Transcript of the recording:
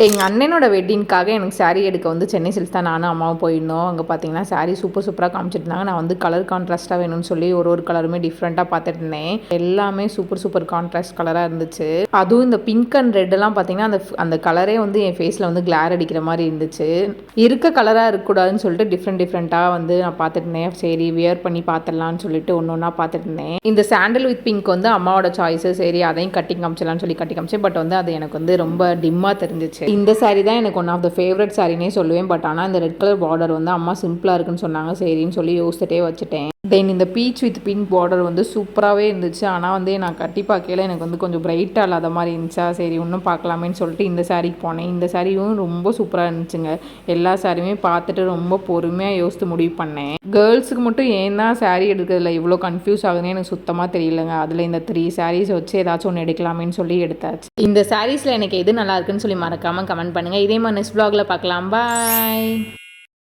எங்கள் அண்ணனோட வெட்டிங்க்காக எனக்கு சாரீ எடுக்க வந்து சென்னை சில்க்ஸ் தான் நானும் அம்மாவும் போயிருந்தோம். அங்கே பார்த்தீங்கன்னா சாரீ சூப்பராக காமிச்சிருந்தாங்க. நான் வந்து கலர் கான்ட்ராஸ்ட்டாக வேணும்னு சொல்லி ஒரு கலருமே டிஃப்ரெண்ட்டாக பார்த்துட்டு இருந்தேன். எல்லாமே சூப்பர் கான்ட்ராஸ்ட் கலராக இருந்துச்சு. அதுவும் இந்த பிங்க் அண்ட் ரெட்டெல்லாம் பார்த்தீங்கன்னா அந்த கலரே வந்து என் ஃபேஸில் வந்து கிளார் அடிக்கிற மாதிரி இருந்துச்சு. இருக்க கலராக இருக்கக்கூடாதுன்னு சொல்லிட்டு டிஃப்ரெண்ட்டாக வந்து நான் பார்த்துட்டு இருந்தேன். சரி வியர் பண்ணி பார்த்துடலான்னு சொல்லிட்டு ஒன்றா பார்த்துட்டு இருந்தேன். இந்த சாண்டல் வித் பிங்க் வந்து அம்மாவோட சாய்ஸு. சரி அதையும் கட்டி காமிச்சலான்னு சொல்லி கட்டி காமிச்சேன். பட் வந்து அது எனக்கு வந்து ரொம்ப டிம்மாக தெரிஞ்சிச்சு. இந்த சாரீ தான் எனக்கு ஒன் ஆஃப் த ஃபேவரட் சாரினே சொல்லுவேன். பட் ஆனால் இந்த ரெட் கலர் பார்டர் வந்து அம்மா சிம்பிளாக இருக்குன்னு சொன்னாங்க. சரின்னு சொல்லி யோசிச்சுட்டே வச்சுட்டேன். தென் இந்த பீச் வித் பிங்க் பார்டர் வந்து சூப்பராகவே இருந்துச்சு. ஆனால் வந்து நான் கட்டி பார்க்கல எனக்கு வந்து கொஞ்சம் பிரைட்டாக இல்லாத மாதிரி இருந்துச்சா. சரி இன்னும் பார்க்கலாமேன்னு சொல்லிட்டு இந்த சாரீக்கு போனேன். இந்த சாரியும் ரொம்ப சூப்பராக இருந்துச்சுங்க. எல்லா சாரியுமே பார்த்துட்டு ரொம்ப பொறுமையாக யோசித்து முடிவு பண்ணேன். கேர்ள்ஸுக்கு மட்டும் ஏன் தான் சாரீ எடுக்கிறதுல இவ்வளோ கன்ஃபியூஸ் ஆகுதுன்னு எனக்கு சுத்தமாக தெரியலங்க. அதில் இந்த 3 சாரீஸ் வச்சு ஏதாச்சும் ஒன்று எடுக்கலாமேன்னு சொல்லி எடுத்தாச்சு. இந்த சாரீஸில் எனக்கு எது நல்லா இருக்குன்னு சொல்லி மறக்காமல் கமெண்ட் பண்ணுங்கள். இதே மாதிரி நெக்ஸ்ட் vlogல பார்க்கலாம். பாய்.